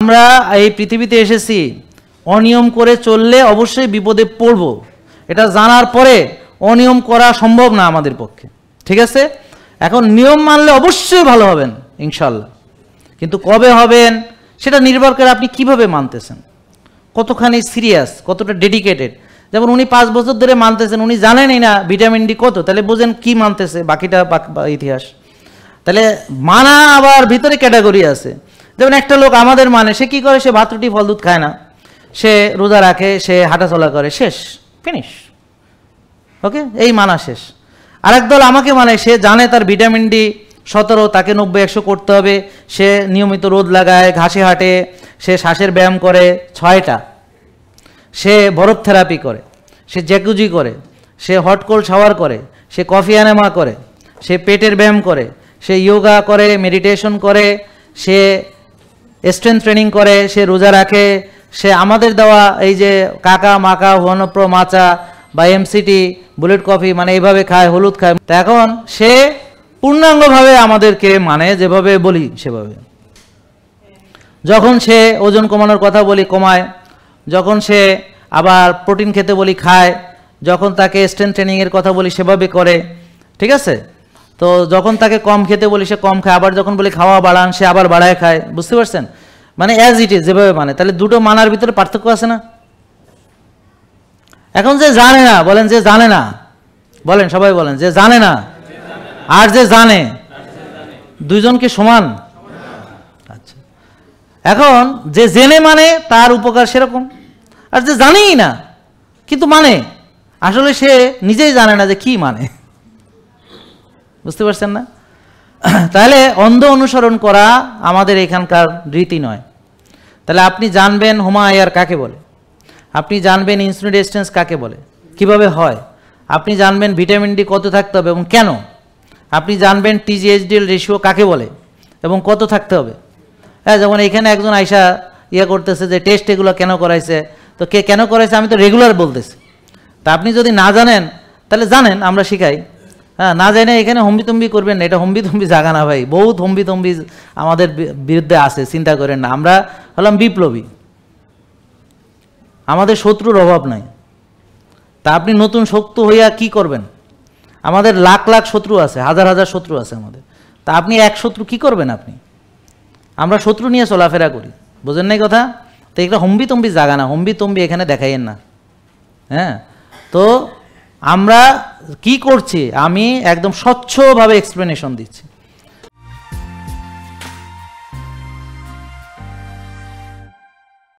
আমরা এই পৃথিবীতে এসেছি অনিয়ম করে চললে অবশ্যই বিপদে পড়ব, এটা জানার পরে অনিয়ম করা সম্ভব না আমাদের পক্ষে, ঠিক আছে? এখন নিয়ম মানলে অবশ্যই ভালো হবেন ইনশাল্লাহ, কিন্তু কবে হবেন সেটা নির্ভর করে আপনি কিভাবে মানতেছেন, কতখানি সিরিয়াস, কতটা ডেডিকেটেড। যেমন উনি 5 বছর ধরে মানতেছেন, উনি জানেনই না ভিটামিন ডি কত, তাহলে বোঝেন কি মানতেছে, বাকিটা ইতিহাস। তাহলে মানা আবার ভিতরে ক্যাটাগরি আছে। যেমন একটা লোক আমাদের মানে, সে কি করে, সে ভাত রুটি ফল দুধ খায় না, সে রোজা রাখে, সে হাঁটাচলা করে, শেষ, ফিনিশ, ওকে, এই মানা শেষ। আরেক দল আমাকে মানে, সে জানে তার ভিটামিন ডি 17, তাকে 90-100 করতে হবে, সে নিয়মিত রোদ লাগায়, ঘাসে হাঁটে, সে শ্বাসের ব্যায়াম করে 6টা, সে বরফ থেরাপি করে, সে জ্যাকুজি করে, সে হট কোল্ড শাওয়ার করে, সে কফি এনেমা করে, সে পেটের ব্যায়াম করে, সে যোগা করে, মেডিটেশন করে, সে স্ট্রেংথ ট্রেনিং করে, সে রোজা রাখে, সে আমাদের দেওয়া এই যে কাকা মাকা হোয়ানপ্রো মাচা বা এমসিটি বুলেট কফি মানে এইভাবে খায়, হলুদ খায়। তা এখন সে পূর্ণাঙ্গভাবে আমাদেরকে মানে যেভাবে বলি সেভাবে। যখন সে ওজন কমানোর কথা বলি কমায়, যখন সে আবার প্রোটিন খেতে বলি খায়, যখন তাকে স্ট্রেংথ ট্রেনিংয়ের কথা বলি সেভাবে করে, ঠিক আছে? তো যখন তাকে কম খেতে বলি সে কম খায়, আবার যখন বলি খাওয়া বাড়ান সে আবার বাড়ায় খায়, বুঝতে পারছেন? মানে অ্যাজ ইট ইজ, যেভাবে মানে। তাহলে দুটো মানার ভিতরে পার্থক্য আছে না? এখন যে জানে না, বলেন যে জানে না, বলেন সবাই বলেন যে জানে না আর যে জানে, দুইজন কি সমান? আচ্ছা, এখন যে জেনে মানে তার উপকার সেরকম, আর যে জানেই না কিন্তু মানে, আসলে সে নিজেই জানে না যে কি মানে, বুঝতে পারছেন না? তাহলে অন্ধ অনুসরণ করা আমাদের এখানকার রীতি নয়। তাহলে আপনি জানবেন হোমায়ার কাকে বলে, আপনি জানবেন ইনসুলিন রেজিস্ট্যান্স কাকে বলে, কিভাবে হয়, আপনি জানবেন ভিটামিন ডি কত থাকতে হবে এবং কেন, আপনি জানবেন টিজিএইচডিএল রেশিও কাকে বলে এবং কত থাকতে হবে। হ্যাঁ, যেমন এখানে একজন আইসা করতেছে যে টেস্ট এগুলো কেন করাইছে, তো কে কেন করাইছে আমি তো রেগুলার বলতেছি। তা আপনি যদি না জানেন তাহলে জানেন, আমরা শিখাই। হ্যাঁ, না জানে এখানে হম্বিতম্বি করবেন না, এটা হম্বিতম্বি জাগা না ভাই, বহুত হম্বিতম্বি আমাদের বিরুদ্ধে আছে, চিন্তা করেন না। আমরা হলাম বিপ্লবী, আমাদের শত্রুর অভাব নাই। তা আপনি নতুন শত্রু হইয়া কি করবেন? আমাদের লাখ লাখ শত্রু আছে, হাজার হাজার শত্রু আছে আমাদের। তা আপনি এক শত্রু কি করবেন আপনি? আমরা শত্রু নিয়ে চলাফেরা করি, বোঝেন নাই কথা? তো এটা হম্বিতম্বি জাগা না, হম্বিতম্বি এখানে দেখাইয়েন না। হ্যাঁ, তো আমরা কি করছি আমি একদম স্বচ্ছভাবে এক্সপ্লেনেশন দিচ্ছি।